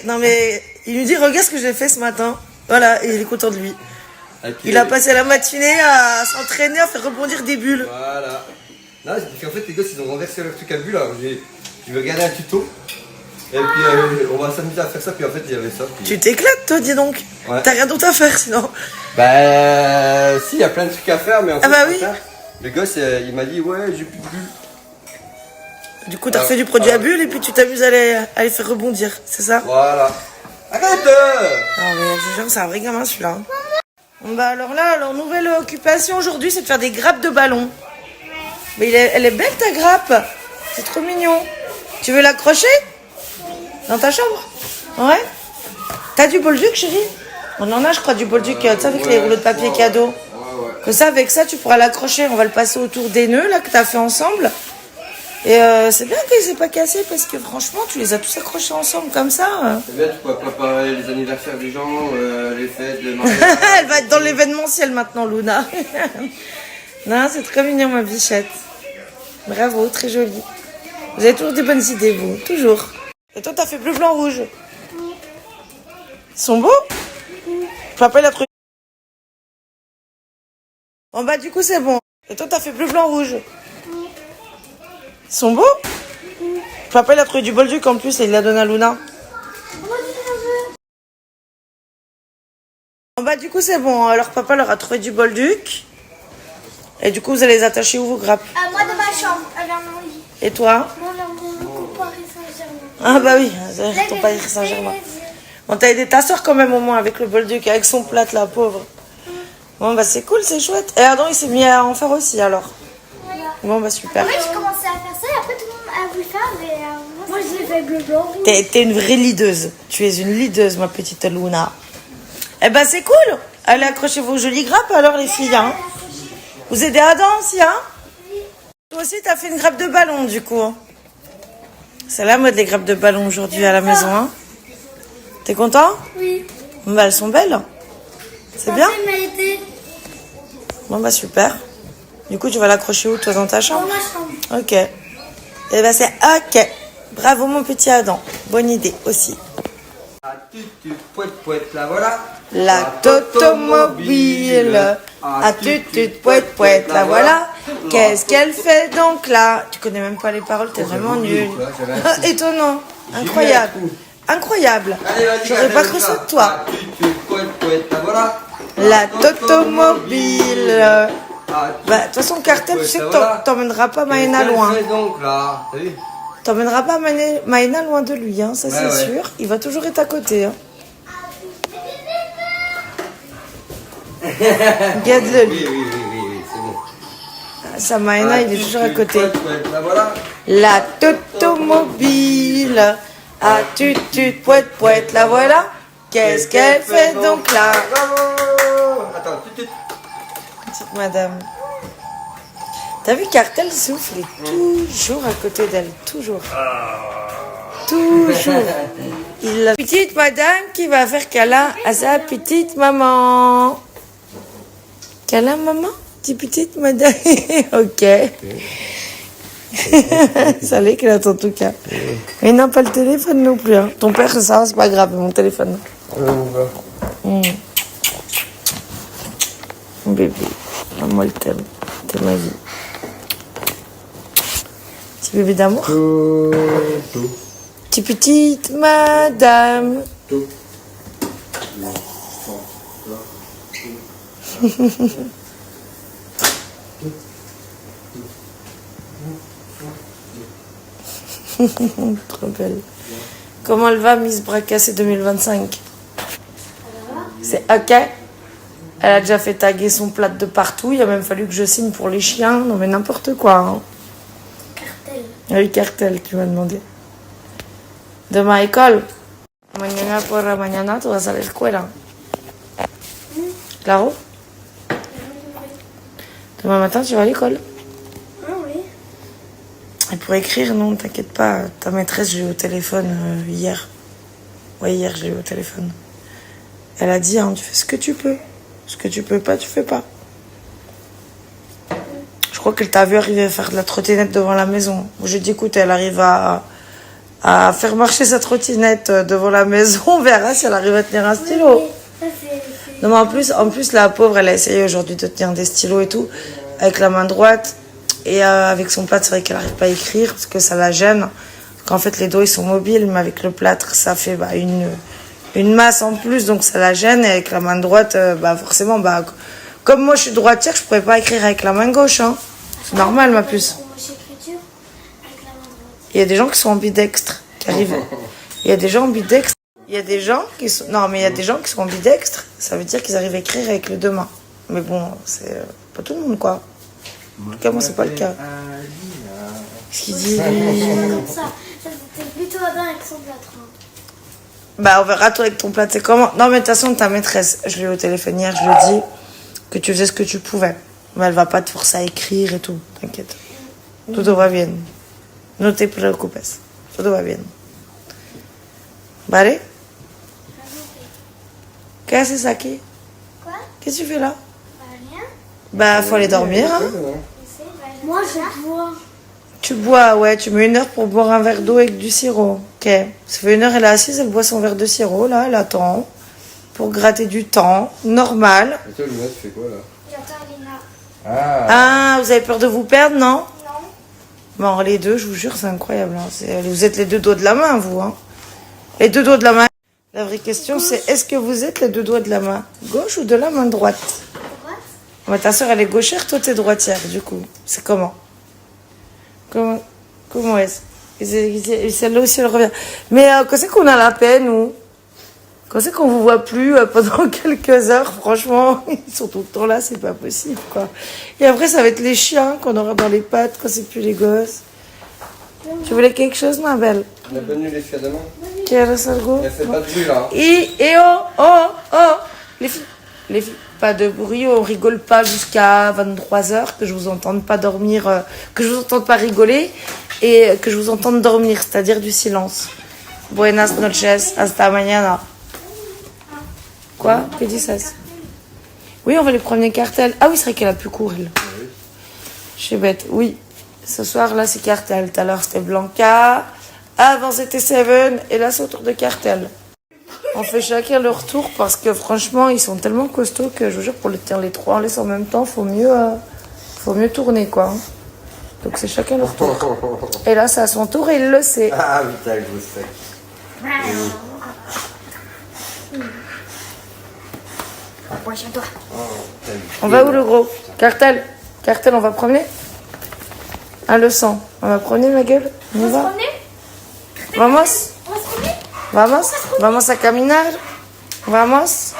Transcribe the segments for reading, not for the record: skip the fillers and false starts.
Non mais, il lui dit, regarde ce que j'ai fait ce matin. Voilà, et il est content de lui. Il a passé la matinée à s'entraîner, à faire rebondir des bulles. Voilà. Non, c'est parce qu'en fait, les gosses, ils ont renversé leur truc à bulles, là. Je vais regarder un tuto. Et puis, on va s'amuser à faire ça, puis en fait, il y avait ça. Puis... Tu t'éclates, toi, dis donc. Ouais. T'as rien d'autre à faire, sinon. Bah, si, il y a plein de trucs à faire, mais en fait, bah oui. Le gosse, il m'a dit, ouais, j'ai plus de bulles. Du coup, t'as refait du produit à bulles et puis tu t'amuses à les faire rebondir, c'est ça? Voilà. Arrête! Ah mais je jure, c'est un vrai gamin celui-là. Bah alors là, leur nouvelle occupation aujourd'hui, c'est de faire des grappes de ballon. Mais elle est belle ta grappe. C'est trop mignon. Tu veux l'accrocher? Dans ta chambre? Ouais. T'as du bolduc, chérie? On en a, je crois, du bolduc, tu sais, avec les rouleaux de papier cadeau. Comme ça, avec ça, tu pourras l'accrocher. On va le passer autour des nœuds, là, que t'as fait ensemble. Et c'est bien qu'il s'est pas cassé, parce que franchement, tu les as tous accrochés ensemble, comme ça. C'est bien, tu pourras préparer les anniversaires des gens, les fêtes, les mariages. Elle va être dans l'événementiel maintenant, Luna. Non, c'est très mignon, ma bichette. Bravo, très jolie. Vous avez toujours des bonnes idées, vous. Toujours. Et toi, t'as fait bleu, blanc, rouge. Ils sont beaux. Papa, il a trouvé. Bon, bah, du coup, c'est bon. Et toi, t'as fait bleu, blanc, rouge. Ils sont beaux. Papa, il a trouvé du bolduc en plus et il l'a donné à Luna. Bon, bah, du coup, c'est bon. Alors, papa leur a trouvé du bolduc. Et du coup, vous allez les attacher où, vos grappes? Moi, dans ma chambre, dans mon lit. Et toi? Moi, dans mon Paris Saint-Germain. Ah, bah oui, c'est ton Paris Saint-Germain. Bon, t'as aidé ta soeur quand même au moins avec le bolduc, avec son plat, la pauvre. Bon, bah, c'est cool, c'est chouette. Et Adam, il s'est mis à en faire aussi alors. Bon, bah, super. En fait, j'ai commencé à faire ça et après, tout le monde a voulu faire. Mais moi, je l'ai fait bleu, blanc, rouge. T'es une vraie leaduse. Tu es une leaduse, ma petite Luna. Eh ben, c'est cool. Allez, accrochez vos jolies grappes alors, les filles. Hein. Vous aidez Adam aussi, hein? Toi aussi, t'as fait une grappe de ballon, du coup. C'est la mode, les grappes de ballon aujourd'hui à la maison, hein? T'es content? Oui. Bah, elles sont belles. C'est bien? Il m'a aidé. Bon, bah, super. Du coup, tu vas l'accrocher où, toi, dans ta chambre? Dans ma chambre. Ok. Eh ben, c'est ok. Bravo, mon petit Adam. Bonne idée aussi. Ah, tu, poète, poète, là, voilà. La totomobile. Ah, tu, poète, poète, la voilà. Qu'est-ce qu'elle fait donc là? Tu connais même pas les paroles, t'es vraiment nul. Étonnant. Incroyable. Incroyable. J'aurais pas cru ça de toi. Ah, tu, poète, poète, là, voilà. La totomobile. Bah, de toute façon, Cartel, tu sais que t'emmèneras pas Maëna loin. Qu'est-ce qu'elle fait donc là? T'as vu? T'emmèneras pas Maëna loin de lui, hein, ça c'est sûr. Il va toujours être à côté. Hein. Regarde-le, lui. Oui, c'est bon. Ça, Maëna, il est toujours à côté. Là, voilà. La totomobile. Ah, tu, poète, poète, la voilà. Qu'est-ce qu'elle fait donc là? Bravo. Attends, Petite madame. T'as vu, Cartel souffle, il est toujours à côté d'elle, toujours. Toujours. La petite madame qui va faire câlin à sa petite maman. Câlin, maman? Dis petite madame. Ok. Ça l'éclate en tout cas. Mais non, pas le téléphone non plus. Hein. Ton père, ça, c'est pas grave, mon téléphone. Mon bébé. Maman, elle t'aime. T'es ma vie. Petit bébé d'amour. Petite madame. Trop belle. Comment elle va, Miss Bracassé 2025? C'est ok. Elle a déjà fait taguer son plat de partout. Il a même fallu que je signe pour les chiens. Non mais n'importe quoi. Hein. Cartel. Oui, Cartel, tu m'as demandé. Demain à école. Mañana por la mañana, tu vas a la escuela. Claro? Demain matin, tu vas à l'école. Ah oui. Et pour écrire, non, t'inquiète pas. Ta maîtresse, j'ai eu au téléphone hier. Ouais, hier, j'ai eu au téléphone. Elle a dit, hein, tu fais ce que tu peux. Ce que tu peux pas, tu fais pas. Je crois qu'elle t'a vu arriver à faire de la trottinette devant la maison. Je dis, écoute, elle arrive à à faire marcher sa trottinette devant la maison. On verra si elle arrive à tenir un stylo. Ça, Non, mais en plus, la pauvre, elle a essayé aujourd'hui de tenir des stylos et tout, avec la main droite. Et avec son plâtre, c'est vrai qu'elle n'arrive pas à écrire, parce que ça la gêne. Parce qu'en fait, les doigts, ils sont mobiles, mais avec le plâtre, ça fait une masse en plus, donc ça la gêne. Et avec la main droite, forcément, comme moi, je suis droitière, je pourrais pas écrire avec la main gauche. Hein. C'est normal, ma puce. écriture avec la main droite. Il y a des gens qui sont ambidextres, qui arrivent. Il y a des gens ambidextres. Il y a des gens qui sont... Non, mais il y a des gens qui sont ambidextres. Ça veut dire qu'ils arrivent à écrire avec les deux mains. Mais bon, c'est pas tout le monde, quoi. En tout cas, moi, c'est pas le cas. Qu'est-ce qu'il dit C'est pas comme ça. Ça, c'était plutôt Adam avec son plâtre. On verra toi avec ton plâtre, c'est comment. Non, mais de toute façon, ta maîtresse, je l'ai eu au téléphone hier, je lui ai dit que tu faisais ce que tu pouvais. Mais elle va pas te forcer à écrire et tout, t'inquiète. Tout va bien. No te preocupes. Tout va bien. Vale? Qu'est-ce que c'est ça qui? Quoi? Qu'est-ce que tu fais là? Rien. Faut aller dormir, hein. Moi, je bois. Tu bois, ouais, tu mets 1 heure pour boire un verre d'eau avec du sirop. Ok. Ça fait 1 heure, elle est assise, elle boit son verre de sirop, là, elle attend. Pour gratter du temps, normal. Et toi, Luna, tu fais quoi là? J'attends Lina. Ah, vous avez peur de vous perdre, non? Non. Bon, les deux, je vous jure, c'est incroyable. Hein. Vous êtes les 2 doigts de la main, vous. Hein. Les 2 doigts de la main. La vraie question, c'est est-ce que vous êtes les 2 doigts de la main gauche ou de la main droite? Droite. Ta soeur, elle est gauchère, toi, t'es droitière, du coup. C'est comment est-ce? Et celle-là aussi, elle revient. Mais quand c'est qu'on a la peine, nous? Quand c'est qu'on vous voit plus pendant quelques heures, franchement, ils sont tout le temps là, c'est pas possible, quoi. Et après, ça va être les chiens qu'on aura dans les pattes quand c'est plus les gosses. Tu voulais quelque chose, ma belle? On a bonne nuit les filles à demain. ¿Quieres algo? Elle fait pas de bruit là. Et les filles, pas de bruit, on rigole pas jusqu'à 23h, que je vous entende pas dormir, que je vous entende pas rigoler et que je vous entende dormir, c'est-à-dire du silence. Buenas noches, hasta mañana. Quoi? Que dit ça? Oui, on va les premiers cartels. Ah oui, c'est vrai qu'elle a plus court, elle. Je suis bête, oui. Ce soir, là, c'est cartel. Tout à l'heure, c'était Blanca. Avant, c'était Seven. Et là, c'est au tour de cartel. On fait chacun leur tour parce que franchement, ils sont tellement costauds que je vous jure, pour les tenir les 3 en laisse en même temps, faut mieux tourner, quoi. Donc, c'est chacun leur tour. Et là, c'est à son tour et il le sait. Ah putain, je sais. Prochain-toi. On va où, le gros? Cartel, on va promener? Un leçon. On va promener, ma gueule? On y va? Vamos? On va se promener. Vamos a caminar. Vamos.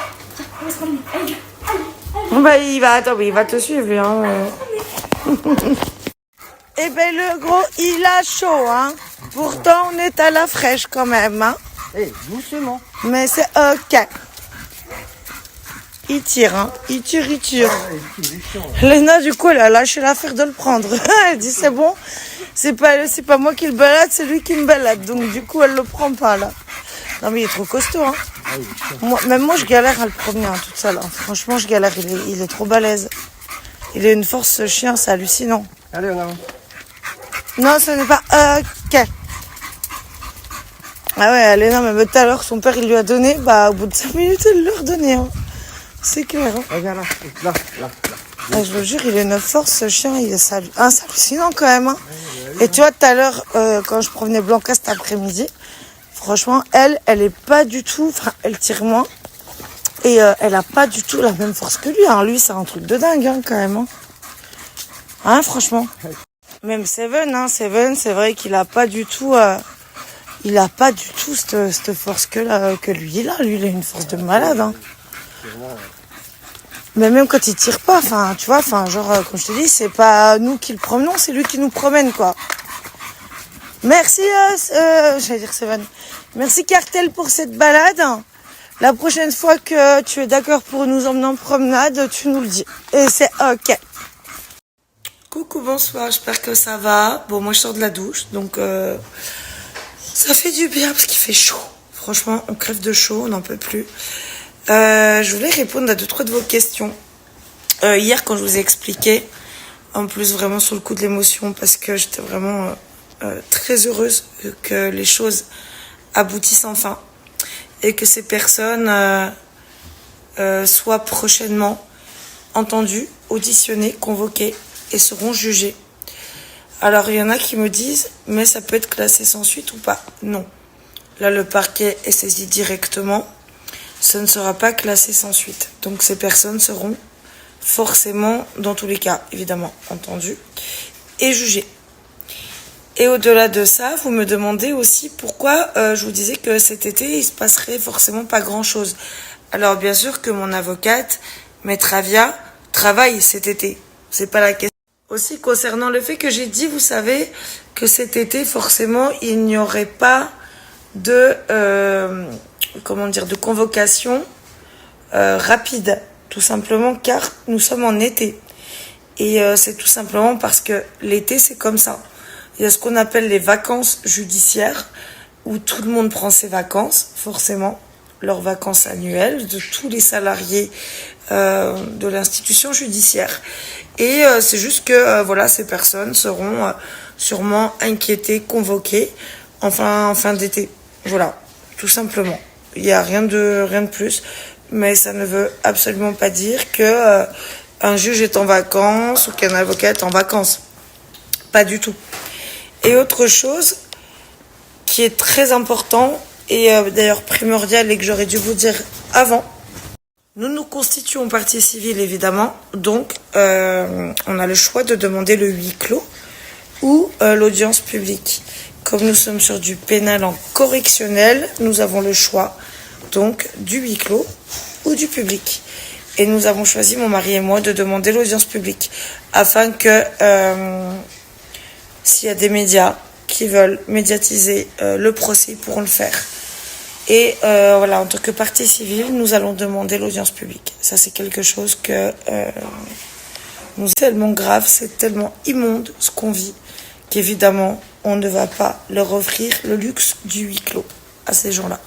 On va se promener. Allez. Il va te suivre, lui, hein. Eh ben, le gros, il a chaud, hein. Pourtant, on est à la fraîche quand même, hein. Doucement. Mais c'est ok. Il tire, hein. Il tire. Léna, du coup, elle a lâché l'affaire de le prendre. Elle dit, c'est bon. C'est pas moi qui le balade, c'est lui qui me balade. Donc, du coup, elle le prend pas, là. Non, mais il est trop costaud, hein. Même moi, je galère à le promener, hein, toute seule. Hein. Franchement, je galère. Il est trop balèze. Il a une force, ce chien, c'est hallucinant. Allez, on avance. Non, ce n'est pas ok. Ah ouais, Léna, même tout à l'heure, son père, il lui a donné. Au bout de 5 minutes, il lui a redonné, hein. C'est clair, hein. Regarde là. Ah, je vous jure, il a une force, ce chien, c'est hallucinant quand même. Hein. Et tu vois, tout à l'heure, quand je promenais Blanca cet après-midi, franchement, elle est pas du tout, enfin, elle tire moins. Et elle a pas du tout la même force que lui. Hein. Lui, c'est un truc de dingue, hein, quand même. Hein, franchement. Même Seven, c'est vrai qu'il a pas du tout, cette force que lui, il a. Lui, il a une force de malade, hein. Mais même quand il tire pas, enfin, tu vois, enfin, genre, comme je te dis, c'est pas nous qui le promenons, c'est lui qui nous promène, quoi. Merci, j'allais dire Seven. Merci Cartel pour cette balade. La prochaine fois que tu es d'accord pour nous emmener en promenade, tu nous le dis. Et c'est ok. Coucou, bonsoir, j'espère que ça va. Bon, moi je sors de la douche, donc ça fait du bien parce qu'il fait chaud. Franchement, on crève de chaud, on n'en peut plus. Je voulais répondre à 2-3 de vos questions. Hier, quand je vous ai expliqué, en plus vraiment sous le coup de l'émotion, parce que j'étais vraiment très heureuse que les choses aboutissent enfin et que ces personnes soient prochainement entendues, auditionnées, convoquées et seront jugées. Alors il y en a qui me disent mais ça peut être classé sans suite ou pas. Non. Là le parquet est saisi directement. Ce ne sera pas classé sans suite. Donc ces personnes seront forcément, dans tous les cas, évidemment, entendues et jugées. Et au-delà de ça, vous me demandez aussi pourquoi je vous disais que cet été, il se passerait forcément pas grand-chose. Alors bien sûr que mon avocate, Maître Avia, travaille cet été. C'est pas la question. Aussi concernant le fait que j'ai dit, vous savez, que cet été, forcément, il n'y aurait pas de, de convocation rapide. Tout simplement car nous sommes en été. Et c'est tout simplement parce que l'été, c'est comme ça. Il y a ce qu'on appelle les vacances judiciaires, où tout le monde prend ses vacances, forcément, leurs vacances annuelles, de tous les salariés de l'institution judiciaire. Et c'est juste que voilà, ces personnes seront sûrement inquiétées, convoquées en fin d'été. Voilà, tout simplement. Il n'y a rien de plus. Mais ça ne veut absolument pas dire que un juge est en vacances ou qu'un avocat est en vacances. Pas du tout. Et autre chose qui est très important et d'ailleurs primordial et que j'aurais dû vous dire avant, nous nous constituons partie civile évidemment, donc on a le choix de demander le huis clos ou l'audience publique. Comme nous sommes sur du pénal en correctionnel, nous avons le choix donc du huis clos ou du public. Et nous avons choisi, mon mari et moi, de demander l'audience publique afin que s'il y a des médias qui veulent médiatiser le procès, ils pourront le faire. Et voilà, en tant que partie civile, nous allons demander l'audience publique. Ça, c'est quelque chose que nous c'est tellement grave, c'est tellement immonde ce qu'on vit qu'évidemment, on ne va pas leur offrir le luxe du huis clos à ces gens-là.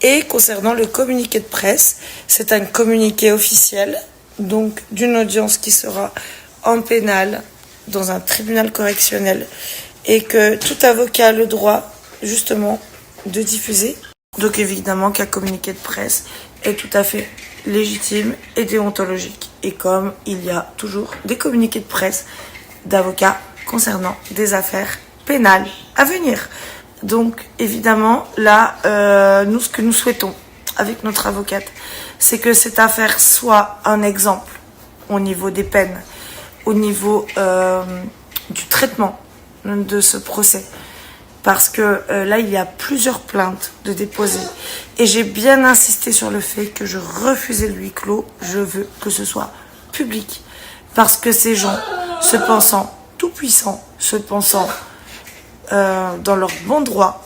Et concernant le communiqué de presse, c'est un communiqué officiel, donc d'une audience qui sera en pénal, dans un tribunal correctionnel, et que tout avocat a le droit, justement, de diffuser. Donc évidemment qu'un communiqué de presse est tout à fait légitime et déontologique. Et comme il y a toujours des communiqués de presse d'avocats concernant des affaires pénales à venir. Donc, évidemment, là, nous, ce que nous souhaitons avec notre avocate, c'est que cette affaire soit un exemple au niveau des peines, au niveau du traitement de ce procès. Parce que là, il y a plusieurs plaintes de déposer. Et j'ai bien insisté sur le fait que je refusais le huis clos. Je veux que ce soit public. Parce que ces gens, se pensant tout puissants, se pensant dans leur bon droit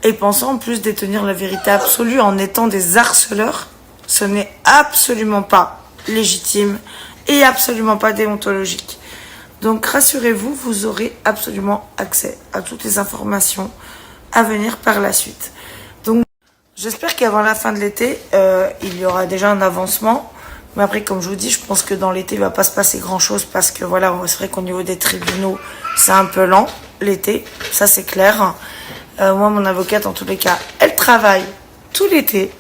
et pensant en plus détenir la vérité absolue en étant des harceleurs, ce n'est absolument pas légitime et absolument pas déontologique. Donc rassurez-vous, vous aurez absolument accès à toutes les informations à venir par la suite. Donc j'espère qu'avant la fin de l'été, il y aura déjà un avancement. Mais après, comme je vous dis, je pense que dans l'été, il ne va pas se passer grand-chose parce que voilà, c'est vrai qu'au niveau des tribunaux, c'est un peu lent, l'été, ça c'est clair. Moi, mon avocate, en tous les cas, elle travaille tout l'été.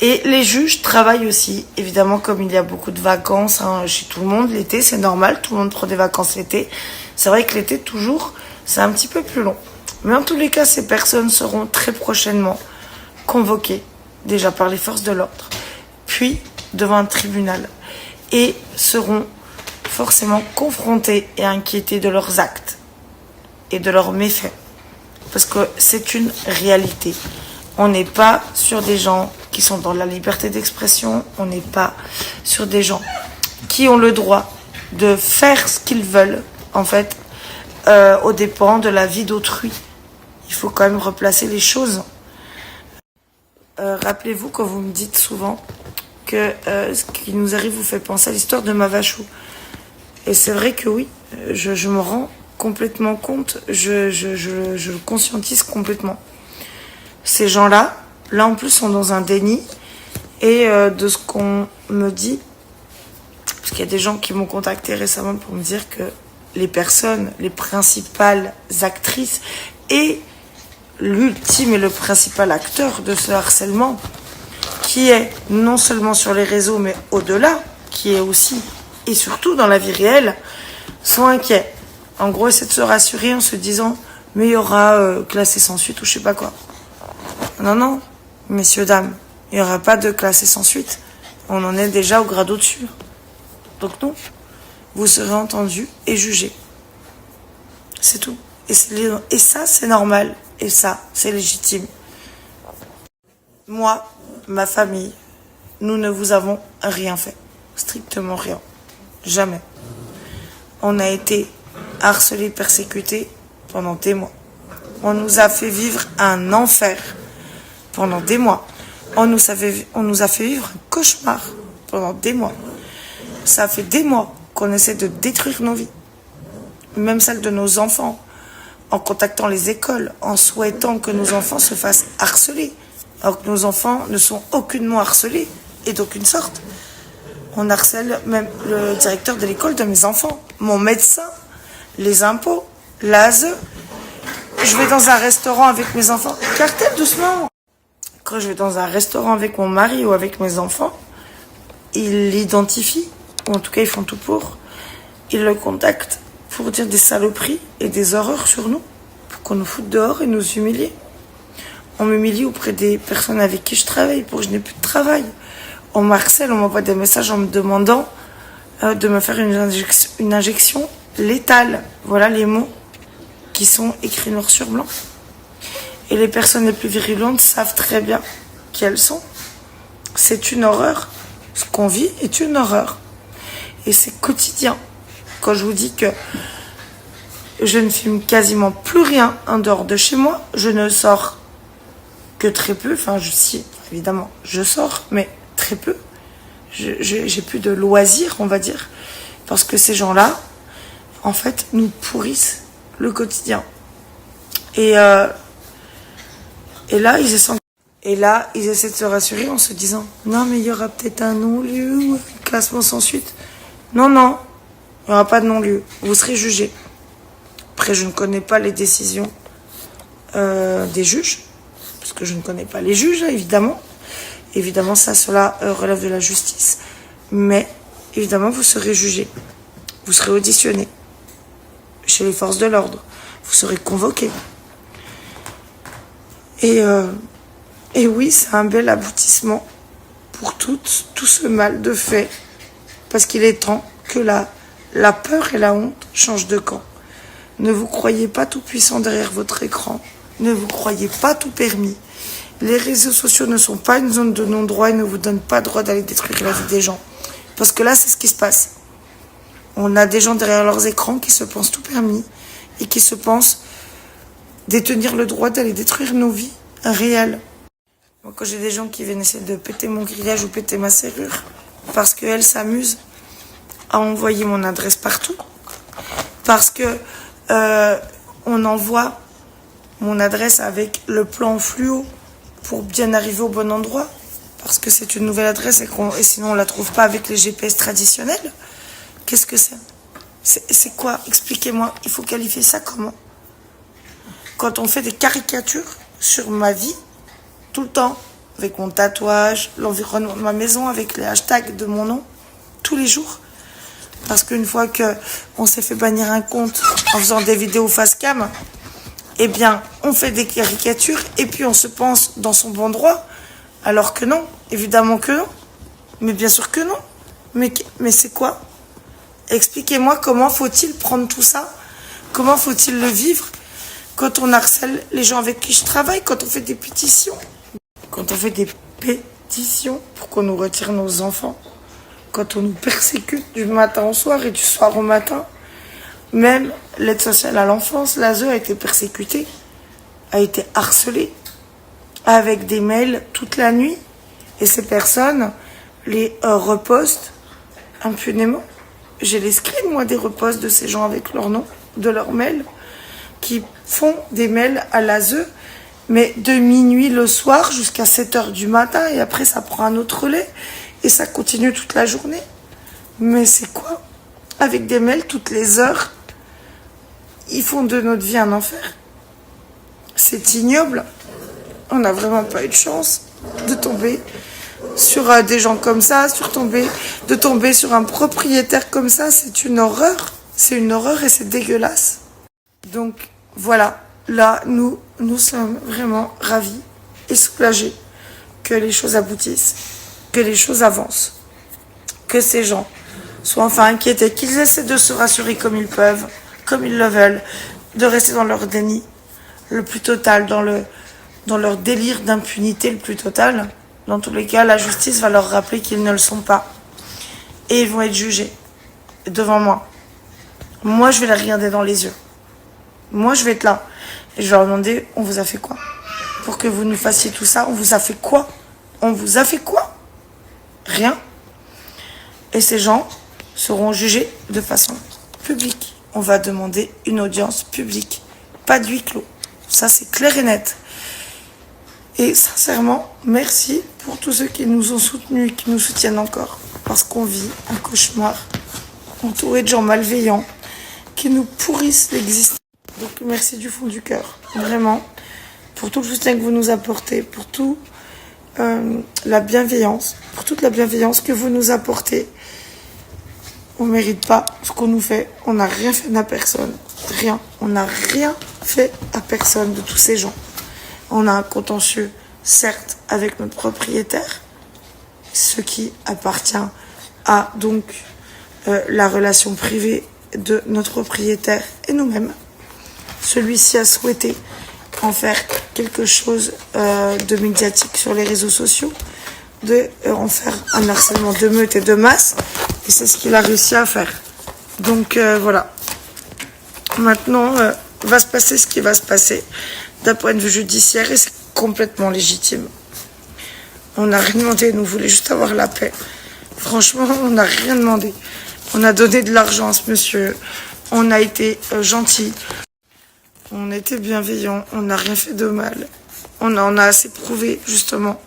Et les juges travaillent aussi, évidemment, comme il y a beaucoup de vacances chez tout le monde. L'été, c'est normal, tout le monde prend des vacances l'été. C'est vrai que l'été, toujours, c'est un petit peu plus long. Mais en tous les cas, ces personnes seront très prochainement convoquées, déjà par les forces de l'ordre, puis devant un tribunal, et seront forcément confrontés et inquiétés de leurs actes et de leurs méfaits. Parce que c'est une réalité. On n'est pas sur des gens qui sont dans la liberté d'expression, on n'est pas sur des gens qui ont le droit de faire ce qu'ils veulent, en fait, aux dépens de la vie d'autrui. Il faut quand même replacer les choses. Rappelez-vous quand vous me dites souvent que ce qui nous arrive vous fait penser à l'histoire de Mavachou. Et c'est vrai que oui, je me rends complètement compte, je le conscientise complètement. Ces gens-là, là en plus, sont dans un déni. Et de ce qu'on me dit, parce qu'il y a des gens qui m'ont contacté récemment pour me dire que les personnes, les principales actrices et l'ultime et le principal acteur de ce harcèlement, qui est non seulement sur les réseaux, mais au-delà, qui est aussi et surtout dans la vie réelle, sont inquiets. En gros, essaient de se rassurer en se disant « mais il y aura classé sans suite » ou je sais pas quoi. Non, non, messieurs, dames, il n'y aura pas de classé sans suite. On en est déjà au grade au-dessus. Donc non, vous serez entendus et jugés. C'est tout. Et ça, c'est normal. Et ça, c'est légitime. Moi, ma famille, nous ne vous avons rien fait. Strictement rien. Jamais. On a été harcelés, persécutés pendant des mois. On nous a fait vivre un enfer pendant des mois. On nous a fait vivre un cauchemar pendant des mois. Ça fait des mois qu'on essaie de détruire nos vies. Même celles de nos enfants. En contactant les écoles, en souhaitant que nos enfants se fassent harceler. Alors que nos enfants ne sont aucunement harcelés, et d'aucune sorte. On harcèle même le directeur de l'école de mes enfants, mon médecin, les impôts, l'ASE. Je vais dans un restaurant avec mes enfants. Cartel, doucement. Quand je vais dans un restaurant avec mon mari ou avec mes enfants, ils l'identifient, ou en tout cas ils font tout pour. Ils le contactent pour dire des saloperies et des horreurs sur nous, pour qu'on nous foute dehors et nous humilier. On m'humilie auprès des personnes avec qui je travaille pour que je n'ai plus de travail. On m'harcèle, on m'envoie des messages en me demandant de me faire une injection létale. Voilà les mots qui sont écrits noir sur blanc. Et les personnes les plus virulentes savent très bien qui elles sont. C'est une horreur. Ce qu'on vit est une horreur. Et c'est quotidien. Quand je vous dis que je ne filme quasiment plus rien en dehors de chez moi, je ne sors que très peu. Enfin, si, évidemment, je sors, mais très peu. J'ai plus de loisirs, on va dire. Parce que ces gens-là, en fait, nous pourrissent le quotidien. Et là, ils essaient de se rassurer en se disant « Non, mais il y aura peut-être un non-lieu ou un classement sans suite. » Non, non, il n'y aura pas de non-lieu. Vous serez jugés. Après, je ne connais pas les décisions des juges, parce que je ne connais pas les juges, évidemment. Évidemment, cela relève de la justice. Mais, évidemment, vous serez jugés. Vous serez auditionnés chez les forces de l'ordre. Vous serez convoqués. Et oui, c'est un bel aboutissement pour tout ce mal de fait. Parce qu'il est temps que la peur et la honte changent de camp. Ne vous croyez pas tout puissant derrière votre écran. Ne vous croyez pas tout permis. Les réseaux sociaux ne sont pas une zone de non-droit et ne vous donnent pas le droit d'aller détruire la vie des gens. Parce que là, c'est ce qui se passe. On a des gens derrière leurs écrans qui se pensent tout permis et qui se pensent détenir le droit d'aller détruire nos vies réelles. Moi, quand j'ai des gens qui viennent essayer de péter mon grillage ou péter ma serrure, parce qu'elles s'amusent à envoyer mon adresse partout, parce que on envoie mon adresse avec le plan fluo pour bien arriver au bon endroit, parce que c'est une nouvelle adresse et sinon on la trouve pas avec les GPS traditionnels. Qu'est-ce que c'est? C'est quoi? Expliquez-moi. Il faut qualifier ça comment? Quand on fait des caricatures sur ma vie, tout le temps, avec mon tatouage, l'environnement de ma maison, avec les hashtags de mon nom, tous les jours. Parce qu'une fois qu'on s'est fait bannir un compte en faisant des vidéos face cam, eh bien, on fait des caricatures et puis on se pense dans son bon droit. Alors que non, évidemment que non. Mais bien sûr que non. Mais c'est quoi? Expliquez-moi comment faut-il prendre tout ça? Comment faut-il le vivre quand on harcèle les gens avec qui je travaille, quand on fait des pétitions? Quand on fait des pétitions pour qu'on nous retire nos enfants, quand on nous persécute du matin au soir et du soir au matin, même l'aide sociale à l'enfance, l'ASE a été persécutée, a été harcelée, avec des mails toute la nuit, et ces personnes les repostent impunément. J'ai les screens, moi, des reposts de ces gens avec leur nom, de leurs mails, qui font des mails à l'ASE, mais de minuit le soir jusqu'à 7h du matin, et après ça prend un autre relais, et ça continue toute la journée. Mais c'est quoi? Avec des mails toutes les heures, ils font de notre vie un enfer. C'est ignoble. On n'a vraiment pas eu de chance de tomber sur des gens comme ça, de tomber sur un propriétaire comme ça. C'est une horreur. C'est une horreur et c'est dégueulasse. Donc voilà, là, nous sommes vraiment ravis et soulagés que les choses aboutissent, que les choses avancent, que ces gens soient enfin inquiétés, qu'ils essaient de se rassurer comme ils peuvent, comme ils le veulent, de rester dans leur déni le plus total, dans leur délire d'impunité le plus total. Dans tous les cas, la justice va leur rappeler qu'ils ne le sont pas. Et ils vont être jugés devant moi. Moi, je vais les regarder dans les yeux. Moi, je vais être là. Et je vais leur demander, on vous a fait quoi? Pour que vous nous fassiez tout ça, on vous a fait quoi? On vous a fait quoi? Rien. Et ces gens seront jugés de façon publique. On va demander une audience publique. Pas de huis clos. Ça, c'est clair et net. Et sincèrement, merci pour tous ceux qui nous ont soutenus et qui nous soutiennent encore. Parce qu'on vit un cauchemar entouré de gens malveillants qui nous pourrissent l'existence. Donc merci du fond du cœur, vraiment, pour tout le soutien que vous nous apportez, pour toute la bienveillance que vous nous apportez. On ne mérite pas ce qu'on nous fait. On n'a rien fait à personne. Rien. On n'a rien fait à personne de tous ces gens. On a un contentieux, certes, avec notre propriétaire, ce qui appartient à donc la relation privée de notre propriétaire et nous-mêmes. Celui-ci a souhaité en faire quelque chose de médiatique sur les réseaux sociaux, en faire un harcèlement de meute et de masse, et c'est ce qu'il a réussi à faire. Donc voilà. Maintenant, va se passer ce qui va se passer d'un point de vue judiciaire, et c'est complètement légitime. On n'a rien demandé, nous voulons juste avoir la paix. Franchement, on n'a rien demandé. On a donné de l'argent à ce monsieur, on a été gentil, on était bienveillant, on n'a rien fait de mal. On a assez prouvé, justement,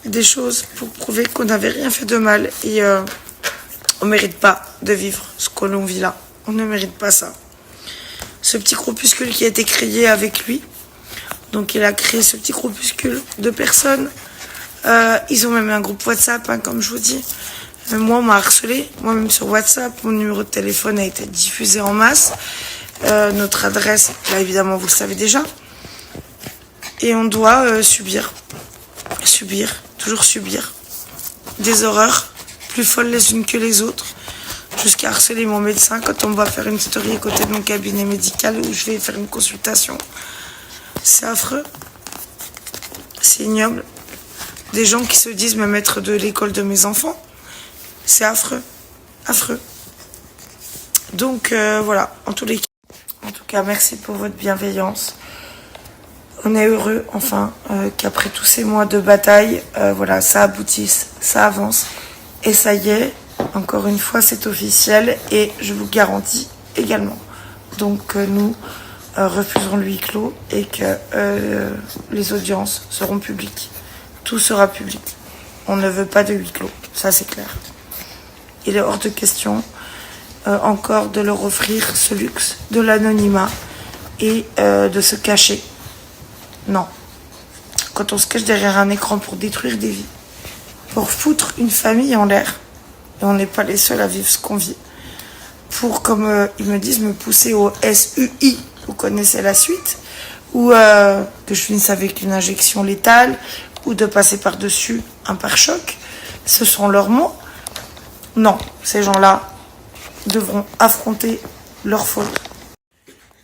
des choses pour prouver qu'on n'avait rien fait de mal. Et on ne mérite pas de vivre ce que l'on vit là. On ne mérite pas ça. Ce petit groupuscule qui a été créé avec lui, donc il a créé ce petit groupuscule de personnes. Ils ont même un groupe WhatsApp, hein, comme je vous dis. Moi, on m'a harcelé. Moi-même sur WhatsApp, mon numéro de téléphone a été diffusé en masse. Notre adresse, là évidemment, vous le savez déjà. Et on doit subir, toujours subir des horreurs plus folles les unes que les autres, jusqu'à harceler mon médecin quand on va faire une story à côté de mon cabinet médical où je vais faire une consultation. C'est affreux, c'est ignoble. Des gens qui se disent me maître de l'école de mes enfants, c'est affreux, affreux. Donc voilà, en tout cas, merci pour votre bienveillance. On est heureux, enfin, qu'après tous ces mois de bataille, voilà, ça aboutisse, ça avance. Et ça y est, encore une fois, c'est officiel et je vous garantis également. Donc nous refusons le huis clos et que les audiences seront publiques. Tout sera public. On ne veut pas de huis clos, ça c'est clair. Il est hors de question encore de leur offrir ce luxe de l'anonymat et de se cacher. Non. Quand on se cache derrière un écran pour détruire des vies, pour foutre une famille en l'air, et on n'est pas les seuls à vivre ce qu'on vit, pour, comme ils me disent, me pousser au SUI, vous connaissez la suite, ou que je finisse avec une injection létale, ou de passer par-dessus un pare-choc, ce sont leurs mots. Non, ces gens-là devront affronter leurs fautes.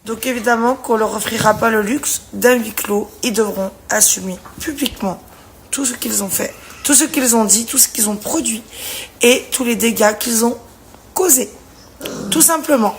Donc évidemment qu'on ne leur offrira pas le luxe d'un huis clos. Ils devront assumer publiquement tout ce qu'ils ont fait, tout ce qu'ils ont dit, tout ce qu'ils ont produit et tous les dégâts qu'ils ont causés. Tout simplement.